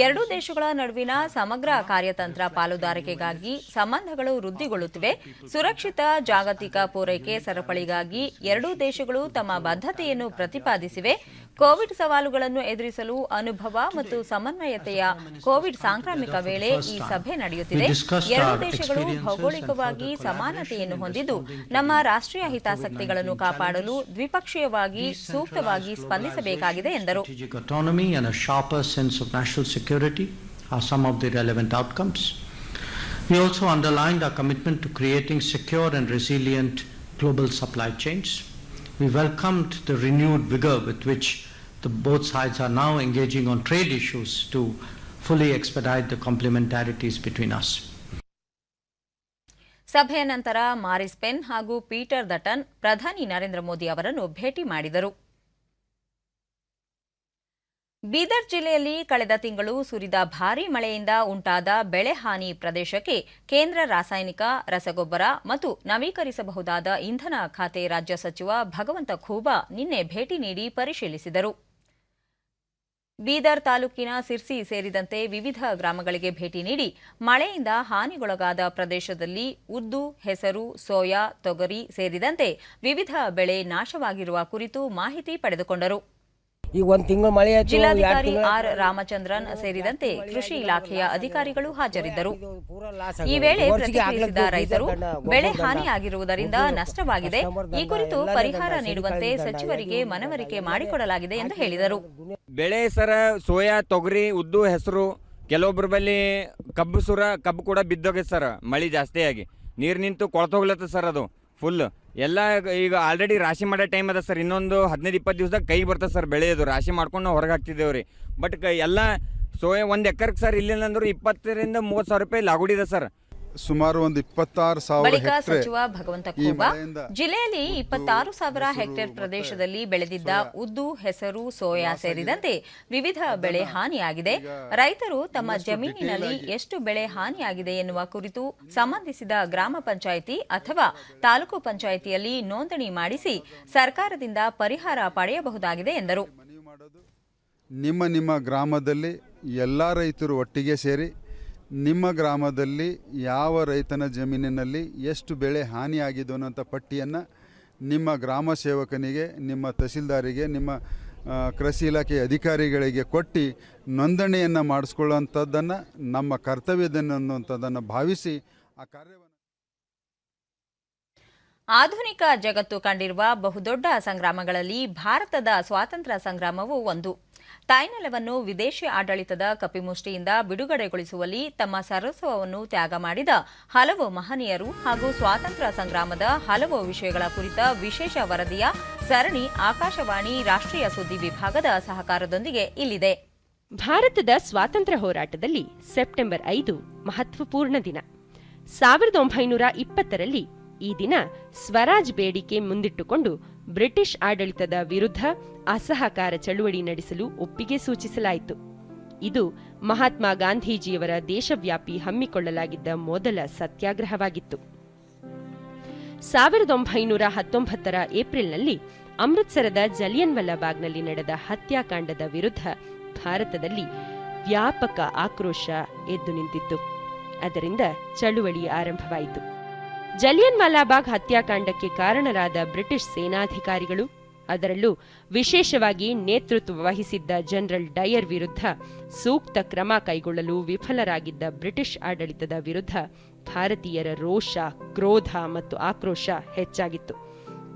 ಎರಡೂ ದೇಶಗಳ ನಡುವಿನ ಸಮಗ್ರ ಕಾರ್ಯತಂತ್ರ ಪಾಲುದಾರಿಕೆಗಾಗಿ ಸಂಬಂಧಗಳು ವೃದ್ಧಿಗೊಳ್ಳುತ್ತಿವೆ. ಸುರಕ್ಷಿತ ಜಾಗತಿಕ ಪೂರೈಕೆ ಸರಪಳಿಗಾಗಿ ಎರಡೂ ದೇಶಗಳು ತಮ್ಮ ಬದ್ಧತೆಯನ್ನು ಪ್ರತಿಪಾದಿಸಿವೆ. ಕೋವಿಡ್ ಸವಾಲುಗಳನ್ನು ಎದುರಿಸಲು ಅನುಭವ ಮತ್ತು ಸಮನ್ವಯತೆಯ ಕೋವಿಡ್ ಸಾಂಕ್ರಾಮಿಕ ವೇಳೆ ಈ ಸಭೆ ನಡೆಯುತ್ತಿದೆ. ಎರಡು ದೇಶಗಳು ಭೌಗೋಳಿಕವಾಗಿ ಸಮಾನತೆಯನ್ನು ಹೊಂದಿದ್ದು ನಮ್ಮ ರಾಷ್ಟ್ರೀಯ ಹಿತಾಸಕ್ತಿಗಳನ್ನು ಕಾಪಾಡಲು ದ್ವಿಪಕ್ಷೀಯವಾಗಿ ಸೂಕ್ತವಾಗಿ ಸ್ಪಂದಿಸಬೇಕಾಗಿದೆ ಎಂದರು. We also underlined our commitment to creating secure and resilient global supply chains. We welcomed the renewed vigor with which both sides are now engaging on trade issues to fully expedite the complementarities between us. ಸಭೆಯ ನಂತರ ಮಾರಿಸ್ pen ಹಾಗೂ Peter ದಟನ್ ಪ್ರಧಾನಿ ನರೇಂದ್ರ ಮೋದಿ ಅವರನ್ನು ಭೇಟಿ ಮಾಡಿದರು. ಬೀದರ್ ಜಿಲ್ಲೆಯಲ್ಲಿ ಕಳೆದ ತಿಂಗಳು ಸುರಿದ ಭಾರೀ ಮಳೆಯಿಂದ ಉಂಟಾದ ಬೆಳೆ ಹಾನಿ ಪ್ರದೇಶಕ್ಕೆ ಕೇಂದ್ರ ರಾಸಾಯನಿಕ, ರಸಗೊಬ್ಬರ ಮತ್ತು ನವೀಕರಿಸಬಹುದಾದ ಇಂಧನ ಖಾತೆ ರಾಜ್ಯ ಸಚಿವ ಭಗವಂತ ಖೂಬಾ ನಿನ್ನೆ ಭೇಟಿ ನೀಡಿ ಪರಿಶೀಲಿಸಿದರು. ಬೀದರ್ ತಾಲೂಕಿನ ಸಿರ್ಸಿ ಸೇರಿದಂತೆ ವಿವಿಧ ಗ್ರಾಮಗಳಿಗೆ ಭೇಟಿ ನೀಡಿ ಮಳೆಯಿಂದ ಹಾನಿಗೊಳಗಾದ ಪ್ರದೇಶದಲ್ಲಿ ಉದ್ದು, ಹೆಸರು, ಸೋಯಾ, ತೊಗರಿ ಸೇರಿದಂತೆ ವಿವಿಧ ಬೆಳೆ ನಾಶವಾಗಿರುವ ಕುರಿತು ಮಾಹಿತಿ ಪಡೆದುಕೊಂಡರು. ಈಗ ಒಂದು ತಿಂಗಳು ಮಳೆ ಆಯ್ತು. ಜಿಲ್ಲಾಧಿಕಾರಿ ಆರ್ ರಾಮಚಂದ್ರನ್ ಸೇರಿದಂತೆ ಕೃಷಿ ಇಲಾಖೆಯ ಅಧಿಕಾರಿಗಳು ಹಾಜರಿದ್ದರು. ಈ ವೇಳೆ ಪ್ರತಿಕ್ರಿಯಿಸಿದ ರೈತರು ಬೆಳೆ ಹಾನಿಯಾಗಿರುವುದರಿಂದ ನಷ್ಟವಾಗಿದೆ, ಈ ಕುರಿತು ಪರಿಹಾರ ನೀಡುವಂತೆ ಸಚಿವರಿಗೆ ಮನವರಿಕೆ ಮಾಡಿಕೊಡಲಾಗಿದೆ ಎಂದು ಹೇಳಿದರು. ಬೆಳೆ ಸರ ಸೋಯಾ, ತೊಗರಿ, ಉದ್ದು, ಹೆಸರು, ಕೆಲವೊಬ್ಬರ ಬಳಿ ಕಬ್ಬು ಕೂಡ ಬಿದ್ದೋಗಿದೆ ಸರ್. ಮಳೆ ಜಾಸ್ತಿ ಆಗಿ ನೀರು ನಿಂತು ಕೊಳತೋಗ್ಲತ್ತ ಸರ್. ಅದು ಫುಲ್ ಎಲ್ಲ ಈಗ ಆಲ್ರೆಡಿ ರಾಶಿ ಮಾಡೋ ಟೈಮ್ ಅದ ಸರ್. ಇನ್ನೊಂದು 15-20 ದಿವಸದಾಗ ಕೈ ಬರ್ತದೆ ಸರ್. ಬೆಳೆಯೋದು ರಾಶಿ ಮಾಡ್ಕೊಂಡು ನಾವು ಹೊರಗೆ ಹಾಕ್ತಿದ್ದೇವೆ ರೀ. ಬಟ್ ಎಲ್ಲ ಸೋಯಾ 1 ಎಕರ್ಗೆ ಸರ್ ಇಲ್ಲಿಲ್ಲ ಅಂದ್ರೂ 20,000-30,000 ರೂಪಾಯಿ ಲಾಗುಡಿದೆ ಸರ್. ಸುಮಾರು ಒಂದು 26,000 ಬಳಿಕ ಸಚಿವ ಭಗವಂತ ಖೂಬಾ ಜಿಲ್ಲೆಯಲ್ಲಿ 26,000 ಹೆಕ್ಟೇರ್ ಪ್ರದೇಶದಲ್ಲಿ ಬೆಳೆದಿದ್ದ ಉದ್ದು, ಹೆಸರು, ಸೋಯಾ ಸೇರಿದಂತೆ ವಿವಿಧ ಬೆಳೆ ಹಾನಿಯಾಗಿದೆ. ರೈತರು ತಮ್ಮ ಜಮೀನಿನಲ್ಲಿ ಎಷ್ಟು ಬೆಳೆ ಹಾನಿಯಾಗಿದೆ ಎನ್ನುವ ಕುರಿತು ಸಂಬಂಧಿಸಿದ ಗ್ರಾಮ ಪಂಚಾಯಿತಿ ಅಥವಾ ತಾಲೂಕು ಪಂಚಾಯಿತಿಯಲ್ಲಿ ನೋಂದಣಿ ಮಾಡಿಸಿ ಸರ್ಕಾರದಿಂದ ಪರಿಹಾರ ಪಡೆಯಬಹುದಾಗಿದೆ ಎಂದರು. ನಿಮ್ಮ ಗ್ರಾಮದಲ್ಲಿ ಎಲ್ಲ ರೈತರು ಒಟ್ಟಿಗೆ ಸೇರಿ ನಿಮ್ಮ ಗ್ರಾಮದಲ್ಲಿ ಯಾವ ರೈತನ ಜಮೀನಿನಲ್ಲಿ ಎಷ್ಟು ಬೆಳೆ ಹಾನಿಯಾಗಿದೆ ಅನ್ನೋಂಥ ಪಟ್ಟಿಯನ್ನು ನಿಮ್ಮ ಗ್ರಾಮ ಸೇವಕನಿಗೆ, ನಿಮ್ಮ ತಹಸೀಲ್ದಾರಿಗೆ, ನಿಮ್ಮ ಕೃಷಿ ಇಲಾಖೆ ಅಧಿಕಾರಿಗಳಿಗೆ ಕೊಟ್ಟು ನೋಂದಣಿಯನ್ನು ಮಾಡಿಸ್ಕೊಳ್ಳುವಂಥದ್ದನ್ನು ನಮ್ಮ ಕರ್ತವ್ಯದನ್ನುವಂಥದ್ದನ್ನು ಭಾವಿಸಿ ಆ ಕಾರ್ಯವನ್ನು. ಆಧುನಿಕ ಜಗತ್ತು ಕಂಡಿರುವ ಬಹುದೊಡ್ಡ ಸಂಗ್ರಾಮಗಳಲ್ಲಿ ಭಾರತದ ಸ್ವಾತಂತ್ರ್ಯ ಸಂಗ್ರಾಮವೂ ಒಂದು. ತಾಯ್ನೆಲವನ್ನು ವಿದೇಶಿ ಆಡಳಿತದ ಕಪಿಮುಷ್ಟಿಯಿಂದ ಬಿಡುಗಡೆಗೊಳಿಸುವಲ್ಲಿ ತಮ್ಮ ಸರ್ವಸ್ವವನ್ನು ತ್ಯಾಗ ಮಾಡಿದ ಹಲವು ಮಹನೀಯರು ಹಾಗೂ ಸ್ವಾತಂತ್ರ್ಯ ಸಂಗ್ರಾಮದ ಹಲವು ವಿಷಯಗಳ ಕುರಿತ ವಿಶೇಷ ವರದಿಯ ಸರಣಿ ಆಕಾಶವಾಣಿ ರಾಷ್ಟ್ರೀಯ ಸುದ್ದಿ ವಿಭಾಗದ ಸಹಕಾರದೊಂದಿಗೆ ಇಲ್ಲಿದೆ. ಭಾರತದ ಸ್ವಾತಂತ್ರ್ಯ ಹೋರಾಟದಲ್ಲಿ ಸೆಪ್ಟೆಂಬರ್ 5 ಮಹತ್ವಪೂರ್ಣ ದಿನ. 1920ರಲ್ಲಿ ಈ ದಿನ ಸ್ವರಾಜ್ ಬೇಡಿಕೆ ಮುಂದಿಟ್ಟುಕೊಂಡು ಬ್ರಿಟಿಷ್ ಆಡಳಿತದ ವಿರುದ್ಧ ಅಸಹಕಾರ ಚಳುವಳಿ ನಡೆಸಲು ಒಪ್ಪಿಗೆ ಸೂಚಿಸಲಾಯಿತು. ಇದು ಮಹಾತ್ಮ ಗಾಂಧೀಜಿಯವರ ದೇಶವ್ಯಾಪಿ ಹಮ್ಮಿಕೊಳ್ಳಲಾಗಿದ್ದ ಮೊದಲ ಸತ್ಯಾಗ್ರಹವಾಗಿತ್ತು. 1919ರ ಏಪ್ರಿಲ್ನಲ್ಲಿ ಅಮೃತ್ಸರದ ಜಲಿಯನ್ ವಾಲಾಬಾಗ್ನಲ್ಲಿ ನಡೆದ ಹತ್ಯಾಕಾಂಡದ ವಿರುದ್ಧ ಭಾರತದಲ್ಲಿ ವ್ಯಾಪಕ ಆಕ್ರೋಶ ಎದ್ದು ನಿಂತಿತ್ತು. ಅದರಿಂದ ಚಳುವಳಿ ಆರಂಭವಾಯಿತು. ಜಲಿಯನ್ ವಾಲಾಬಾಗ್ ಹತ್ಯಾಕಾಂಡಕ್ಕೆ ಕಾರಣರಾದ ಬ್ರಿಟಿಷ್ ಸೇನಾಧಿಕಾರಿಗಳು, ಅದರಲ್ಲೂ ವಿಶೇಷವಾಗಿ ನೇತೃತ್ವ ವಹಿಸಿದ್ದ ಜನರಲ್ ಡಯರ್ ವಿರುದ್ಧ ಸೂಕ್ತ ಕ್ರಮ ಕೈಗೊಳ್ಳಲು ವಿಫಲರಾಗಿದ್ದ ಬ್ರಿಟಿಷ್ ಆಡಳಿತದ ವಿರುದ್ಧ ಭಾರತೀಯರ ರೋಷ, ಕ್ರೋಧ ಮತ್ತು ಆಕ್ರೋಶ ಹೆಚ್ಚಾಗಿತ್ತು.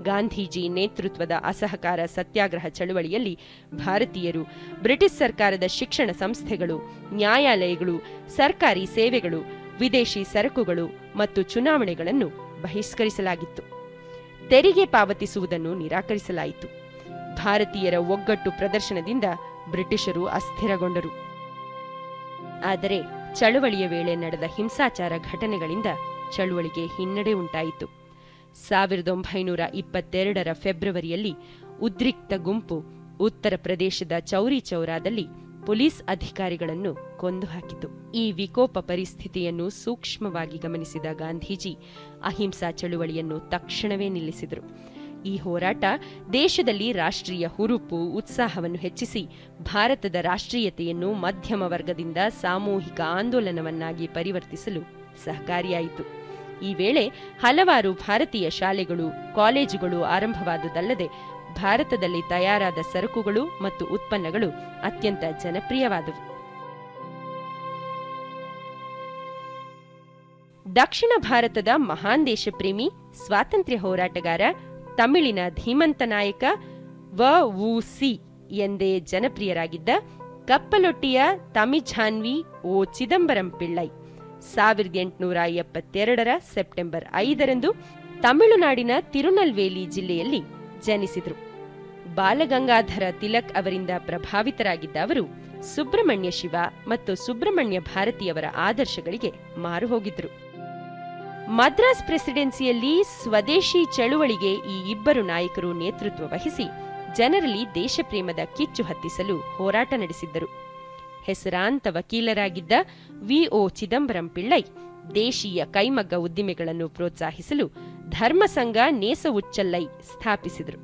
ಗಾಂಧೀಜಿ ನೇತೃತ್ವದ ಅಸಹಕಾರ ಸತ್ಯಾಗ್ರಹ ಚಳುವಳಿಯಲ್ಲಿ ಭಾರತೀಯರು ಬ್ರಿಟಿಷ್ ಸರ್ಕಾರದ ಶಿಕ್ಷಣ ಸಂಸ್ಥೆಗಳು, ನ್ಯಾಯಾಲಯಗಳು, ಸರ್ಕಾರಿ ಸೇವೆಗಳು, ವಿದೇಶಿ ಸರಕುಗಳು ಮತ್ತು ಚುನಾವಣೆಗಳನ್ನು ಬಹಿಷ್ಕರಿಸಲಾಗಿತ್ತು. ತೆರಿಗೆ ಪಾವತಿಸುವುದನ್ನು ನಿರಾಕರಿಸಲಾಯಿತು. ಭಾರತೀಯರ ಒಗ್ಗಟ್ಟು ಪ್ರದರ್ಶನದಿಂದ ಬ್ರಿಟಿಷರು ಅಸ್ಥಿರಗೊಂಡರು. ಆದರೆ ಚಳುವಳಿಯ ವೇಳೆ ನಡೆದ ಹಿಂಸಾಚಾರ ಘಟನೆಗಳಿಂದ ಚಳುವಳಿಗೆ ಹಿನ್ನಡೆ ಉಂಟಾಯಿತು. 1922ರ ಫೆಬ್ರವರಿಯಲ್ಲಿ ಉದ್ರಿಕ್ತ ಗುಂಪು ಉತ್ತರ ಪ್ರದೇಶದ ಚೌರಿ ಚೌರಾದಲ್ಲಿ ಪೊಲೀಸ್ ಅಧಿಕಾರಿಗಳನ್ನು ಕೊಂದು ಹಾಕಿತು. ಈ ವಿಕೋಪ ಪರಿಸ್ಥಿತಿಯನ್ನು ಸೂಕ್ಷ್ಮವಾಗಿ ಗಮನಿಸಿದ ಗಾಂಧೀಜಿ ಅಹಿಂಸಾ ಚಳುವಳಿಯನ್ನು ತಕ್ಷಣವೇ ನಿಲ್ಲಿಸಿದರು. ಈ ಹೋರಾಟ ದೇಶದಲ್ಲಿ ರಾಷ್ಟ್ರೀಯ ಹುರುಪು, ಉತ್ಸಾಹವನ್ನು ಹೆಚ್ಚಿಸಿ ಭಾರತದ ರಾಷ್ಟ್ರೀಯತೆಯನ್ನು ಮಧ್ಯಮ ವರ್ಗದಿಂದ ಸಾಮೂಹಿಕ ಆಂದೋಲನವನ್ನಾಗಿ ಪರಿವರ್ತಿಸಲು ಸಹಕಾರಿಯಾಯಿತು. ಈ ವೇಳೆ ಹಲವಾರು ಭಾರತೀಯ ಶಾಲೆಗಳು, ಕಾಲೇಜುಗಳು ಆರಂಭವಾದುದಲ್ಲದೆ ಭಾರತದಲ್ಲಿ ತಯಾರಾದ ಸರಕುಗಳು ಮತ್ತು ಉತ್ಪನ್ನಗಳು ಅತ್ಯಂತ ಜನಪ್ರಿಯವಾದವು. ದಕ್ಷಿಣ ಭಾರತದ ಮಹಾನ್ ದೇಶಪ್ರೇಮಿ, ಸ್ವಾತಂತ್ರ್ಯ ಹೋರಾಟಗಾರ, ತಮಿಳಿನ ಧೀಮಂತ ನಾಯಕ ವ.ಉ.ಸಿ ಎಂದೇ ಜನಪ್ರಿಯರಾಗಿದ್ದ ಕಪ್ಪಲೊಟ್ಟಿಯ ತಮಿಝಾನ್ವಿ ಓ ಚಿದಂಬರಂ ಪಿಳ್ಳೈ 1872 ಸೆಪ್ಟೆಂಬರ್ 5 ತಮಿಳುನಾಡಿನ ತಿರುನಲ್ವೇಲಿ ಜಿಲ್ಲೆಯಲ್ಲಿ ಜನಿಸಿದರು. ಬಾಲಗಂಗಾಧರ ತಿಲಕ್ ಅವರಿಂದ ಪ್ರಭಾವಿತರಾಗಿದ್ದ ಅವರು ಸುಬ್ರಹ್ಮಣ್ಯ ಶಿವ ಮತ್ತು ಸುಬ್ರಹ್ಮಣ್ಯ ಭಾರತಿಯವರ ಆದರ್ಶಗಳಿಗೆ ಮಾರುಹೋಗಿದ್ದರು. ಮದ್ರಾಸ್ ಪ್ರೆಸಿಡೆನ್ಸಿಯಲ್ಲಿ ಸ್ವದೇಶಿ ಚಳುವಳಿಗೆ ಈ ಇಬ್ಬರು ನಾಯಕರು ನೇತೃತ್ವ ವಹಿಸಿ ಜನರಲ್ಲಿ ದೇಶಪ್ರೇಮದ ಕಿಚ್ಚು ಹತ್ತಿಸಲು ಹೋರಾಟ ನಡೆಸಿದ್ದರು. ಹೆಸರಾಂತ ವಕೀಲರಾಗಿದ್ದ ವಿ.ಒ. ಚಿದಂಬರಂ ಪಿಳ್ಳೈ ದೇಶೀಯ ಕೈಮಗ್ಗ ಉದ್ದಿಮೆಗಳನ್ನು ಪ್ರೋತ್ಸಾಹಿಸಲು ಧರ್ಮಸಂಘ ನೇಸವುಚ್ಚಲ್ಲೈ ಸ್ಥಾಪಿಸಿದರು.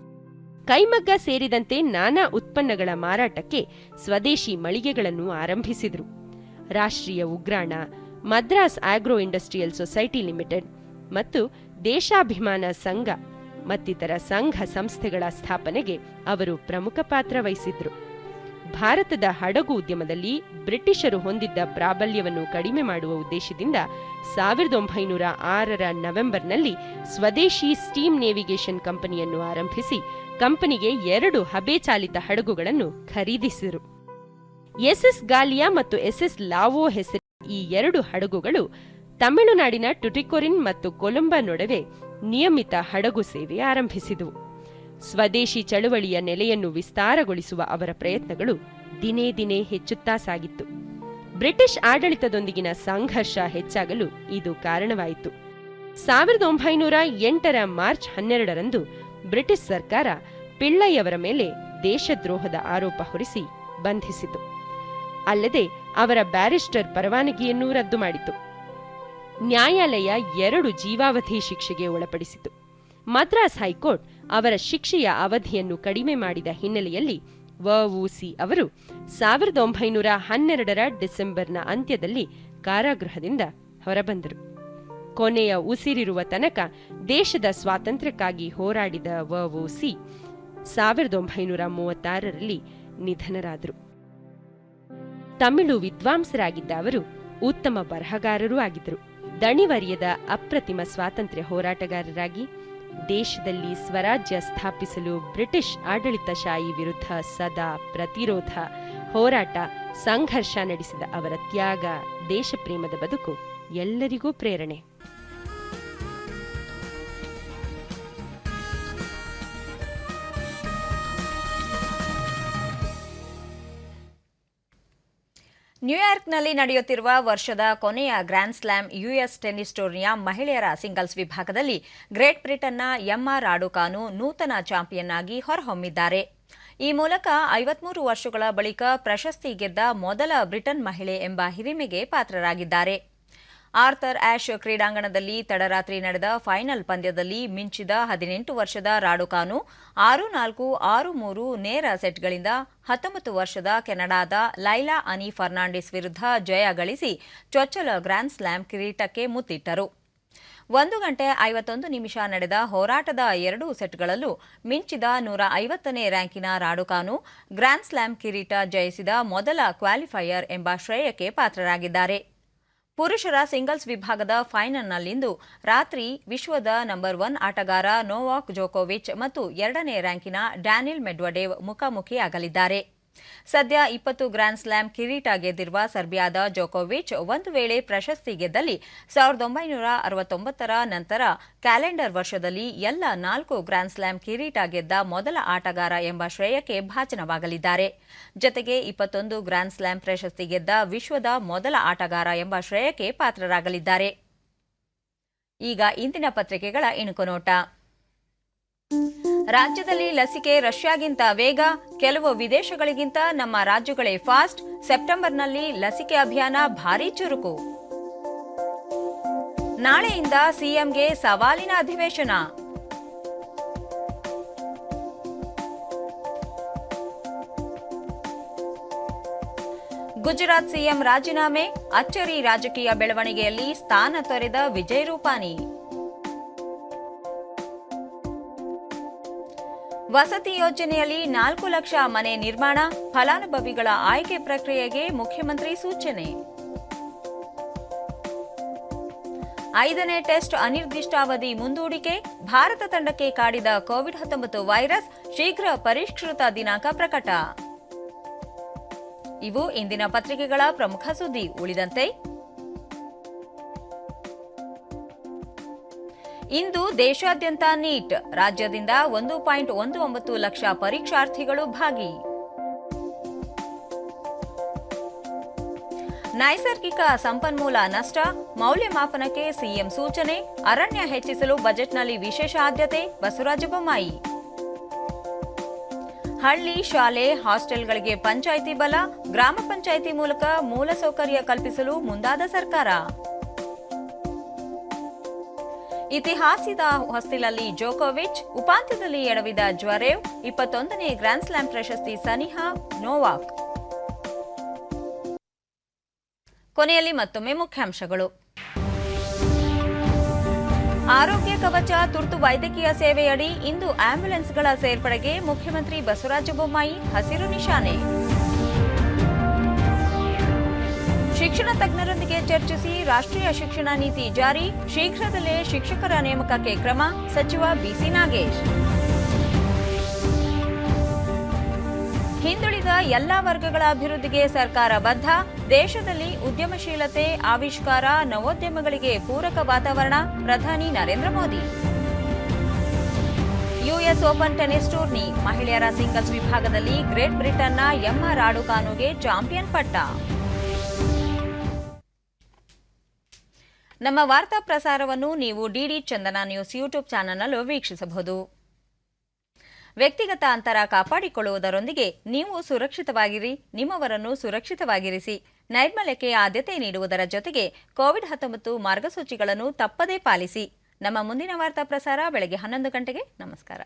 ಕೈಮಗ್ಗ ಸೇರಿದಂತೆ ನಾನಾ ಉತ್ಪನ್ನಗಳ ಮಾರಾಟಕ್ಕೆ ಸ್ವದೇಶಿ ಮಳಿಗೆಗಳನ್ನು ಆರಂಭಿಸಿದರು. ರಾಷ್ಟ್ರೀಯ ಉಗ್ರಾಣ, Madras agro industrial society limited ಮತ್ತು ದೇಶಾಭಿಮಾನ ಸಂಘ ಮತ್ತಿತರ ಸಂಘ ಸಂಸ್ಥೆಗಳ ಸ್ಥಾಪನೆಗೆ ಅವರು ಪ್ರಮುಖ ಪಾತ್ರ ವಹಿಸಿದ್ರು. ಭಾರತದ ಹಡಗು ಉದ್ಯಮದಲ್ಲಿ ಬ್ರಿಟಿಷರು ಹೊಂದಿದ್ದ ಪ್ರಾಬಲ್ಯವನ್ನು ಕಡಿಮೆ ಮಾಡುವ ಉದ್ದೇಶದಿಂದ 1906 ನವೆಂಬರ್ನಲ್ಲಿ ಸ್ವದೇಶಿ ಸ್ಟೀಮ್ ನೇವಿಗೇಷನ್ ಕಂಪನಿಯನ್ನು ಆರಂಭಿಸಿ ಕಂಪನಿಗೆ 2 ಹಬೆ ಚಾಲಿತ ಹಡಗುಗಳನ್ನು ಖರೀದಿಸಿದರು. ಎಸ್ಎಸ್ ಗಾಲಿಯಾ ಮತ್ತು ಎಸ್ಎಸ್ ಲಾವೋ ಹೆಸರಿನ ಈ 2 ಹಡಗುಗಳು ತಮಿಳುನಾಡಿನ ಟುಟಿಕೊರಿನ್ ಮತ್ತು ಕೊಲಂಬೋ ನಡುವೆ ನಿಯಮಿತ ಹಡಗು ಸೇವೆ ಆರಂಭಿಸಿದವು. ಸ್ವದೇಶಿ ಚಳುವಳಿಯ ನೆಲೆಯನ್ನು ವಿಸ್ತಾರಗೊಳಿಸುವ ಅವರ ಪ್ರಯತ್ನಗಳು ದಿನೇ ದಿನೇ ಹೆಚ್ಚುತ್ತಾ ಸಾಗಿತ್ತು. ಬ್ರಿಟಿಷ್ ಆಡಳಿತದೊಂದಿಗಿನ ಸಂಘರ್ಷ ಹೆಚ್ಚಾಗಲು ಇದು ಕಾರಣವಾಯಿತು. 1908 ಮಾರ್ಚ್ 12 ಬ್ರಿಟಿಷ್ ಸರ್ಕಾರ ಪಿಳ್ಳೈಯವರ ಮೇಲೆ ದೇಶದ್ರೋಹದ ಆರೋಪ ಹೊರಿಸಿ ಬಂಧಿಸಿತು. ಅಲ್ಲದೆ ಅವರ ಬ್ಯಾರಿಸ್ಟರ್ ಪರವಾನಗಿಯನ್ನೂ ರದ್ದು ಮಾಡಿತು. ನ್ಯಾಯಾಲಯ 2 ಜೀವಾವಧಿ ಶಿಕ್ಷೆಗೆ ಒಳಪಡಿಸಿತು. ಮದ್ರಾಸ್ ಹೈಕೋರ್ಟ್ ಅವರ ಶಿಕ್ಷೆಯ ಅವಧಿಯನ್ನು ಕಡಿಮೆ ಮಾಡಿದ ಹಿನ್ನೆಲೆಯಲ್ಲಿ ವ.ಉ.ಸಿ ಅವರು 1912 ಡಿಸೆಂಬರ್ನ ಅಂತ್ಯದಲ್ಲಿ ಕಾರಾಗೃಹದಿಂದ ಹೊರಬಂದರು. ಕೊನೆಯ ಉಸಿರಿರುವ ತನಕ ದೇಶದ ಸ್ವಾತಂತ್ರ್ಯಕ್ಕಾಗಿ ಹೋರಾಡಿದ ವ.ಉ.ಸಿ 1936 ನಿಧನರಾದರು. ತಮಿಳು ವಿದ್ವಾಂಸರಾಗಿದ್ದ ಅವರು ಉತ್ತಮ ಬರಹಗಾರರೂ ಆಗಿದ್ದರು. ದಣಿವರಿಯದ ಅಪ್ರತಿಮ ಸ್ವಾತಂತ್ರ್ಯ ಹೋರಾಟಗಾರರಾಗಿ ದೇಶದಲ್ಲಿ ಸ್ವರಾಜ್ಯ ಸ್ಥಾಪಿಸಲು ಬ್ರಿಟಿಷ್ ಆಡಳಿತಶಾಹಿ ವಿರುದ್ಧ ಸದಾ ಪ್ರತಿರೋಧ, ಹೋರಾಟ, ಸಂಘರ್ಷ ನಡೆಸಿದ ಅವರ ತ್ಯಾಗ, ದೇಶಪ್ರೇಮದ ಬದುಕು ಎಲ್ಲರಿಗೂ ಪ್ರೇರಣೆ. ನ್ಯೂಯಾರ್ಕ್ನಲ್ಲಿ ನಡೆಯುತ್ತಿರುವ ವರ್ಷದ ಕೊನೆಯ ಗ್ರ್ಯಾಂಡ್ ಸ್ಲಾಮ್ ಯುಎಸ್ ಟೆನ್ನಿಸ್ ಟೂರ್ನಿಯ ಮಹಿಳೆಯರ ಸಿಂಗಲ್ಸ್ ವಿಭಾಗದಲ್ಲಿ ಗ್ರೇಟ್ ಬ್ರಿಟನ್ನ ಎಂಆರ್ ರಾಡುಕಾನು ನೂತನ ಚಾಂಪಿಯನ್ ಆಗಿ ಹೊರಹೊಮ್ಮಿದ್ದಾರೆ. ಈ ಮೂಲಕ 53 ವರ್ಷಗಳ ಬಳಿಕ ಪ್ರಶಸ್ತಿ ಗೆದ್ದ ಮೊದಲ ಬ್ರಿಟನ್ ಮಹಿಳೆ ಎಂಬ ಹಿರಿಮೆಗೆ ಪಾತ್ರರಾಗಿದ್ದಾರೆ. ಆರ್ಥರ್ ಆಶ್ ಕ್ರೀಡಾಂಗಣದಲ್ಲಿ ತಡರಾತ್ರಿ ನಡೆದ ಫೈನಲ್ ಪಂದ್ಯದಲ್ಲಿ ಮಿಂಚಿದ 18 ವರ್ಷದ ರಾಡುಕಾನು 6-4, 6-3 ನೇರ ಸೆಟ್ಗಳಿಂದ 19 ವರ್ಷದ ಕೆನಡಾದ ಲೈಲಾ ಅನಿ ಫರ್ನಾಂಡಿಸ್ ವಿರುದ್ಧ ಜಯ ಗಳಿಸಿ ಚೊಚ್ಚಲ ಗ್ರ್ಯಾಂಡ್ ಸ್ಲಾಮ್ ಕಿರೀಟಕ್ಕೆ ಮುತ್ತಿಟ್ಟರು. 1 ಗಂಟೆ 51 ನಿಮಿಷ ನಡೆದ ಹೋರಾಟದ 2 ಸೆಟ್ಗಳಲ್ಲೂ ಮಿಂಚಿದ 150ನೇ ರ್ಯಾಂಕಿನ ರಾಡುಕಾನು ಗ್ರ್ಯಾಂಡ್ ಸ್ಲಾಮ್ ಕಿರೀಟ ಜಯಿಸಿದ ಮೊದಲ ಕ್ವಾಲಿಫೈಯರ್ ಎಂಬ ಶ್ರೇಯಕ್ಕೆ ಪಾತ್ರರಾಗಿದ್ದಾರೆ. ಪುರುಷರ ಸಿಂಗಲ್ಸ್ ವಿಭಾಗದ ಫೈನಲ್ನಲ್ಲಿಂದು ರಾತ್ರಿ ವಿಶ್ವದ ನಂಬರ್ 1 ಆಟಗಾರ ನೋವಾಕ್ ಜೋಕೋವಿಚ್ ಮತ್ತು 2ನೇ ರ್ಯಾಂಕಿನ ಡ್ಯಾನಿಲ್ ಮೆಡ್ವಡೇವ್ ಮುಖಾಮುಖಿಯಾಗಲಿದ್ದಾರೆ. ಸದ್ಯ 20 ಗ್ರ್ಯಾಂಡ್ ಸ್ಲಾಮ್ ಕಿರೀಟ ಗೆದ್ದಿರುವ ಸರ್ಬಿಯಾದ ಜೋಕೋವಿಚ್ ಒಂದು ವೇಳೆ ಪ್ರಶಸ್ತಿ ಗೆದ್ದಲ್ಲಿ 1969 ನಂತರ ಕ್ಯಾಲೆಂಡರ್ ವರ್ಷದಲ್ಲಿ ಎಲ್ಲ 4 ಗ್ರ್ಯಾಂಡ್ ಸ್ಲಾಮ್ ಕಿರೀಟ ಗೆದ್ದ ಮೊದಲ ಆಟಗಾರ ಎಂಬ ಶ್ರೇಯಕ್ಕೆ ಭಾಜನವಾಗಲಿದ್ದಾರೆ. ಜತೆಗೆ 21 ಗ್ರ್ಯಾಂಡ್ ಸ್ಲಾಮ್ ಪ್ರಶಸ್ತಿ ಗೆದ್ದ ವಿಶ್ವದ ಮೊದಲ ಆಟಗಾರ ಎಂಬ ಶ್ರೇಯಕ್ಕೆ ಪಾತ್ರರಾಗಲಿದ್ದಾರೆ. ಈಗ ಇಂದಿನ ಪತ್ರಿಕೆಗಳ ಇಣುಕು ನೋಟ. ರಾಜ್ಯದಲ್ಲಿ ಲಸಿಕೆ ರಷ್ಯಾಗಿಂತ ವೇಗ, ಕೆಲವು ವಿದೇಶಗಳಿಗಿಂತ ನಮ್ಮ ರಾಜ್ಯಗಳೇ ಫಾಸ್ಟ್, ಸೆಪ್ಟೆಂಬರ್ನಲ್ಲಿ ಲಸಿಕೆ ಅಭಿಯಾನ ಭಾರೀ ಚುರುಕು. ನಾಳೆಯಿಂದ ಸಿಎಂಗೆ ಸವಾಲಿನ ಅಧಿವೇಶನ. ಗುಜರಾತ್ ಸಿಎಂ ರಾಜೀನಾಮೆ, ಅಚ್ಚರಿ ರಾಜಕೀಯ ಬೆಳವಣಿಗೆಯಲ್ಲಿ ಸ್ಥಾನ ತೊರೆದ ವಿಜಯ್ ರೂಪಾನಿ. ವಸತಿ ಯೋಜನೆಯಲ್ಲಿ 4 ಲಕ್ಷ ಮನೆ ನಿರ್ಮಾಣ, ಫಲಾನುಭವಿಗಳ ಆಯ್ಕೆ ಪ್ರಕ್ರಿಯೆಗೆ ಮುಖ್ಯಮಂತ್ರಿ ಸೂಚನೆ. 5ನೇ ಟೆಸ್ಟ್ ಅನಿರ್ದಿಷ್ಟಾವಧಿ ಮುಂದೂಡಿಕೆ, ಭಾರತ ತಂಡಕ್ಕೆ ಕಾಡಿದ ಕೋವಿಡ್-19 ವೈರಸ್, ಶೀಘ್ರ ಪರಿಷ್ಕೃತ ದಿನಾಂಕ ಪ್ರಕಟ. ಇವು ಇಂದಿನ ಪತ್ರಿಕೆಗಳ ಪ್ರಮುಖ ಸುದ್ದಿ. ಉಳಿದಂತೆ ಇಂದು ದೇಶಾದ್ಯಂತ ನೀಟ್, ರಾಜ್ಯದಿಂದ 1.19 ಲಕ್ಷ ಪರೀಕ್ಷಾರ್ಥಿಗಳು ಭಾಗಿ. ನೈಸರ್ಗಿಕ ಸಂಪನ್ಮೂಲ ನಷ್ಟ, ಮೌಲ್ಯಮಾಪನಕ್ಕೆ ಸಿಎಂ ಸೂಚನೆ, ಅರಣ್ಯ ಹೆಚ್ಚಿಸಲು ಬಜೆಟ್ನಲ್ಲಿ ವಿಶೇಷ ಆದ್ಯತೆ, ಬಸವರಾಜ ಬೊಮ್ಮಾಯಿ. ಹಳ್ಳಿ, ಶಾಲೆ, ಹಾಸ್ಟೆಲ್ಗಳಿಗೆ ಪಂಚಾಯಿತಿ ಬಲ, ಗ್ರಾಮ ಪಂಚಾಯಿತಿ ಮೂಲಕ ಮೂಲಸೌಕರ್ಯ ಕಲ್ಪಿಸಲು ಮುಂದಾದ ಸರ್ಕಾರ. ಇತಿಹಾಸದ ಹೊಸ್ತಿಲಲ್ಲಿ ಜೋಕೋವಿಚ್, ಉಪಾಂತ್ಯದಲ್ಲಿ ಎಡವಿದ ಜ್ವರೇವ್, 21ನೇ ಗ್ರ್ಯಾಂಡ್ ಸ್ಲಾಮ್ ಪ್ರಶಸ್ತಿ ಸನಿಹ ನೋವಾಕ್. ಕೊನೆಯಲ್ಲಿ ಮತ್ತೊಮ್ಮೆ ಮುಖ್ಯಾಂಶಗಳು. ಆರೋಗ್ಯ ಕವಚ ತುರ್ತು ವೈದ್ಯಕೀಯ ಸೇವೆಯಡಿ ಇಂದು ಆಂಬ್ಯುಲೆನ್ಸ್ಗಳ ಸೇರ್ಪಡೆಗೆ ಮುಖ್ಯಮಂತ್ರಿ ಬಸವರಾಜ ಬೊಮ್ಮಾಯಿ ಹಸಿರು ನಿಶಾನೆ. ಶಿಕ್ಷಣ ತಜ್ಞರೊಂದಿಗೆ ಚರ್ಚಿಸಿ ರಾಷ್ಟ್ರೀಯ ಶಿಕ್ಷಣ ನೀತಿ ಜಾರಿ, ಶೀಘ್ರದಲ್ಲೇ ಶಿಕ್ಷಕರ ನೇಮಕಕ್ಕೆ ಕ್ರಮ, ಸಚಿವ ಬಿಸಿ ನಾಗೇಶ್. ಹಿಂದುಳಿದ ಎಲ್ಲಾ ವರ್ಗಗಳ ಅಭಿವೃದ್ಧಿಗೆ ಸರ್ಕಾರ ಬದ್ಧ, ದೇಶದಲ್ಲಿ ಉದ್ಯಮಶೀಲತೆ, ಆವಿಷ್ಕಾರ, ನವೋದ್ಯಮಗಳಿಗೆ ಪೂರಕ ವಾತಾವರಣ, ಪ್ರಧಾನಿ Narendra Modi. US open tennis tourney, ಮಹಿಳೆಯರ ಸಿಂಗಲ್ಸ್ ವಿಭಾಗದಲ್ಲಿ ಗ್ರೇಟ್ ಬ್ರಿಟನ್ನ ಎಮ್ಮಾ ರಾಡುಕಾನುಗೆ ಚಾಂಪಿಯನ್ ಪಟ್ಟ. ನಮ್ಮ ವಾರ್ತಾ ಪ್ರಸಾರವನ್ನು ನೀವು ಡಿಡಿ ಚಂದನ ನ್ಯೂಸ್ ಯೂಟ್ಯೂಬ್ ಚಾನೆಲ್ನಲ್ಲೂ ವೀಕ್ಷಿಸಬಹುದು. ವ್ಯಕ್ತಿಗತ ಅಂತರ ಕಾಪಾಡಿಕೊಳ್ಳುವುದರೊಂದಿಗೆ ನೀವು ಸುರಕ್ಷಿತವಾಗಿರಿ, ನಿಮ್ಮವರನ್ನು ಸುರಕ್ಷಿತವಾಗಿರಿಸಿ. ನೈರ್ಮಲ್ಯಕ್ಕೆ ಆದ್ಯತೆ ನೀಡುವುದರ ಜೊತೆಗೆ ಕೋವಿಡ್-19 ಮಾರ್ಗಸೂಚಿಗಳನ್ನು ತಪ್ಪದೇ ಪಾಲಿಸಿ. ನಮ್ಮ ಮುಂದಿನ ವಾರ್ತಾ ಪ್ರಸಾರ ಬೆಳಗ್ಗೆ 11 ಗಂಟೆಗೆ. ನಮಸ್ಕಾರ.